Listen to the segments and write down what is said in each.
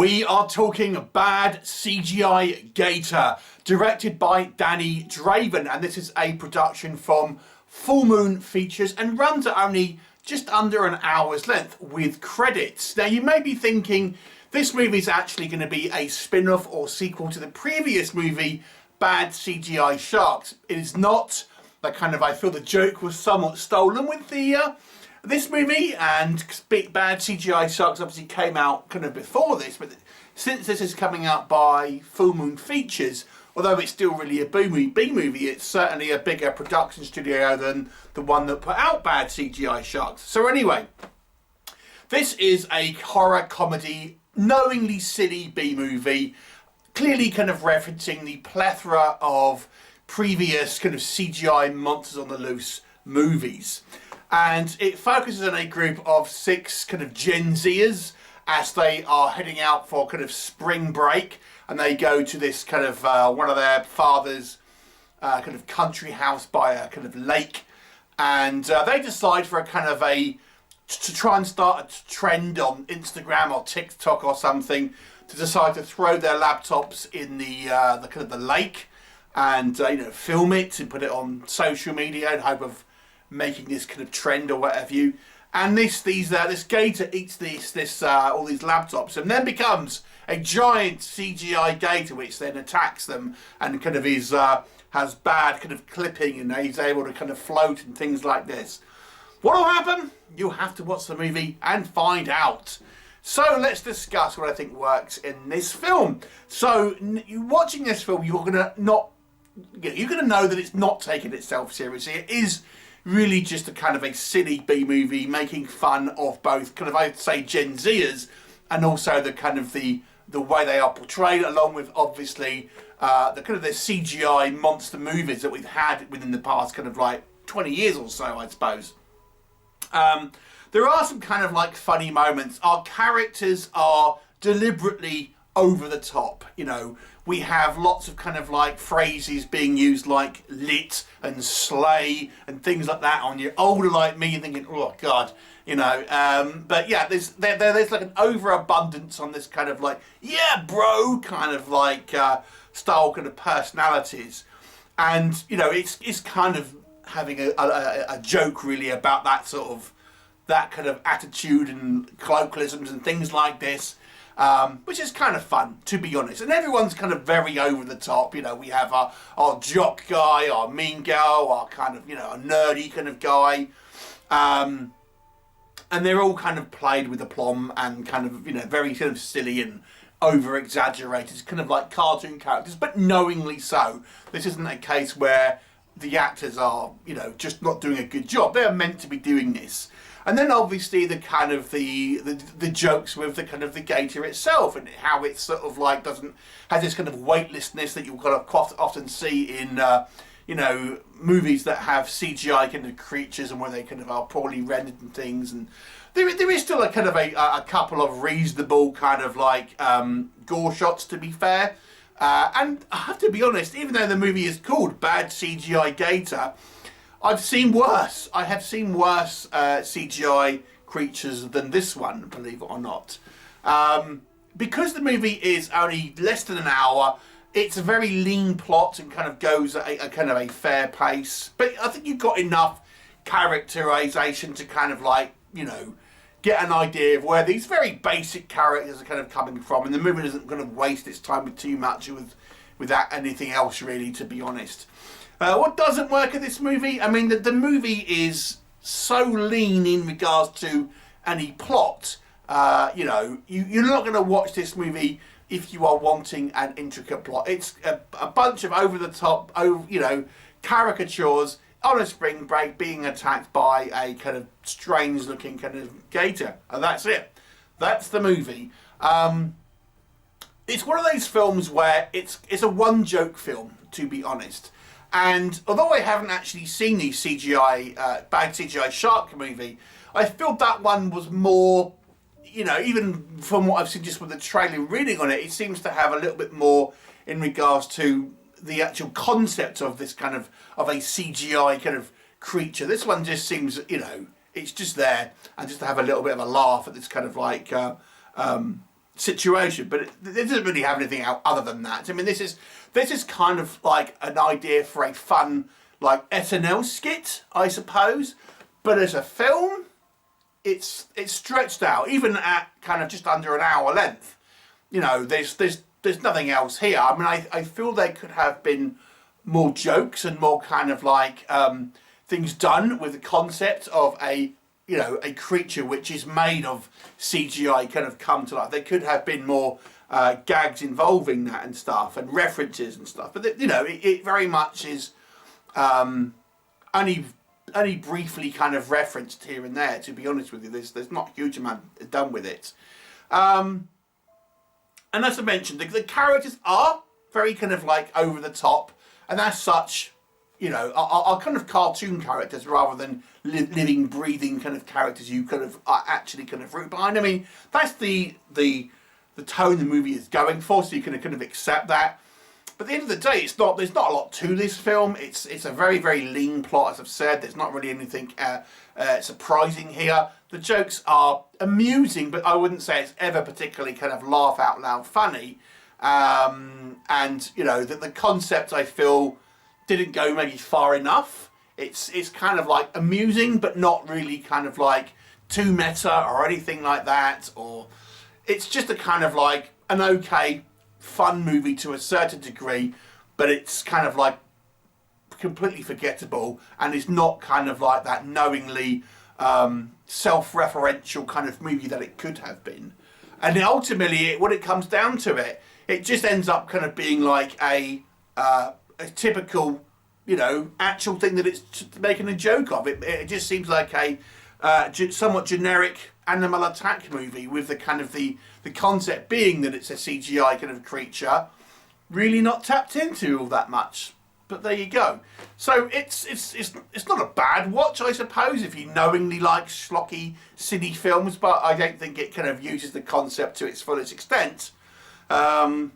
We are talking Bad CGI Gator, directed by Danny Draven, and this is a production from Full Moon Features and runs at only just under an hour's length with credits. Now you may be thinking this movie is actually going to be a spin-off or sequel to the previous movie Bad CGI Sharks. It is not. That kind of, I feel the joke was somewhat stolen with the this movie, and Bad CGI Sharks obviously came out kind of before this, but since this is coming out by Full Moon Features, although it's still really a B movie, it's certainly a bigger production studio than the one that put out Bad CGI Sharks. So anyway, this is a horror comedy, knowingly silly B movie, clearly kind of referencing the plethora of previous kind of CGI monsters on the loose movies. And it focuses on a group of 6 kind of Gen Zers as they are heading out for kind of spring break, and they go to this kind of one of their father's kind of country house by a kind of lake, and they decide for a kind of to try and start a trend on Instagram or TikTok or something, to decide to throw their laptops in the kind of the lake and you know, film it and put it on social media in hope of making this kind of trend or whatever you. And this gator eats all these laptops and then becomes a giant CGI gator, which then attacks them and kind of has bad kind of clipping, and he's able to kind of float and things like this. What will happen? You'll have to watch the movie and find out. So let's discuss what I think works in this film. So watching this film, you're gonna know that it's not taking itself seriously. It is really just a kind of a silly B movie making fun of both kind of, I'd say, Gen Zers and also the kind of the way they are portrayed, along with obviously the kind of the CGI monster movies that we've had within the past kind of like 20 years or so, I suppose. There are some kind of like funny moments. Our characters are deliberately over the top, you know. We have lots of kind of like phrases being used like lit and slay and things like that on you. Older like me, thinking, oh God, you know. But yeah, there's like an overabundance on this kind of like, yeah bro, kind of like style kind of personalities. And, you know, it's kind of having a joke really about that sort of, that kind of attitude and colloquialisms and things like this. Which is kind of fun, to be honest. And everyone's kind of very over the top. You know, we have our jock guy, our mean girl, our kind of, you know, a nerdy kind of guy. And they're all kind of played with aplomb and kind of, you know, very kind of silly and over-exaggerated, kind of like cartoon characters, but knowingly so. This isn't a case where the actors are, you know, just not doing a good job. They're meant to be doing this. And then obviously the kind of the jokes with the kind of the gator itself, and how it sort of like has this kind of weightlessness that you'll kind of quite often see in you know, movies that have CGI kind of creatures and where they kind of are poorly rendered and things. And there is still a kind of a couple of reasonable kind of like gore shots, to be fair. And I have to be honest, even though the movie is called Bad CGI Gator, I've seen worse. I have seen worse CGI creatures than this one, believe it or not. Because the movie is only less than an hour, it's a very lean plot and kind of goes at a kind of a fair pace. But I think you've got enough characterization to kind of like, you know, get an idea of where these very basic characters are kind of coming from. And the movie isn't going to waste its time with too much without anything else, really, to be honest. What doesn't work in this movie? I mean, the movie is so lean in regards to any plot. You know, you're not going to watch this movie if you are wanting an intricate plot. It's a bunch of over-the-top, you know, caricatures on a spring break being attacked by a kind of strange-looking kind of gator. And that's it. That's the movie. It's one of those films where it's a one-joke film, to be honest. And although I haven't actually seen the CGI, Bad CGI Shark movie, I feel that one was more, you know, even from what I've seen just with the trailer and reading on it, it seems to have a little bit more in regards to the actual concept of this kind of a CGI kind of creature. This one just seems, you know, it's just there and just to have a little bit of a laugh at this kind of like situation, but it doesn't really have anything out other than that. I mean, this is kind of like an idea for a fun, like, SNL skit, I suppose. But as a film, it's stretched out, even at kind of just under an hour length. You know, there's nothing else here. I mean, I feel there could have been more jokes and more kind of like things done with the concept of a creature which is made of CGI kind of come to life. There could have been more gags involving that and stuff, and references and stuff. But it very much is only briefly kind of referenced here and there. To be honest with you, there's not a huge amount done with it. And as I mentioned, the characters are very kind of like over the top, and as such, are kind of cartoon characters rather than living, breathing kind of characters you kind of are actually kind of root behind. I mean, that's the tone the movie is going for, so you can kind of accept that. But at the end of the day, there's not a lot to this film. It's a very, very lean plot, as I've said. There's not really anything surprising here. The jokes are amusing, but I wouldn't say it's ever particularly kind of laugh out loud funny. And the concept, I feel, didn't go maybe far enough. It's kind of like amusing, but not really kind of like too meta or anything like that. Or it's just a kind of like an okay, fun movie to a certain degree, but it's kind of like completely forgettable, and it's not kind of like that knowingly self-referential kind of movie that it could have been. And ultimately, when it comes down to it, it just ends up kind of being like a typical, actual thing that it's making a joke of. It just seems like a somewhat generic animal attack movie, with the kind of the concept being that it's a CGI kind of creature, really not tapped into all that much. But there you go. So it's not a bad watch, I suppose, if you knowingly like schlocky, silly films, but I don't think it kind of uses the concept to its fullest extent. But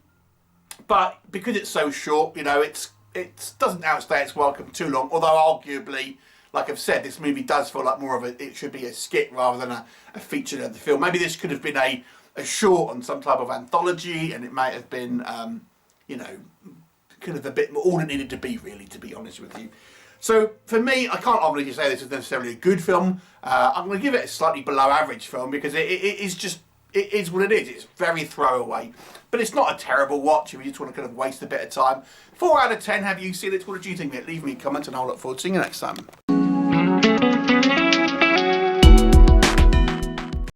because it's so short, it doesn't outstay its welcome too long, although arguably, like I've said, this movie does feel like more of it should be a skit rather than a feature of the film. Maybe this could have been a short on some type of anthology, and it might have been, kind of a bit more all it needed to be, really, to be honest with you. So for me, I can't obviously say this is necessarily a good film. I'm going to give it a slightly below average film, because it is what it is. It's very throwaway, but it's not a terrible watch if you just want to kind of waste a bit of time. 4 out of 10. Have you seen it? What did you think of it? Leave me a comment, and I'll look forward to seeing you next time.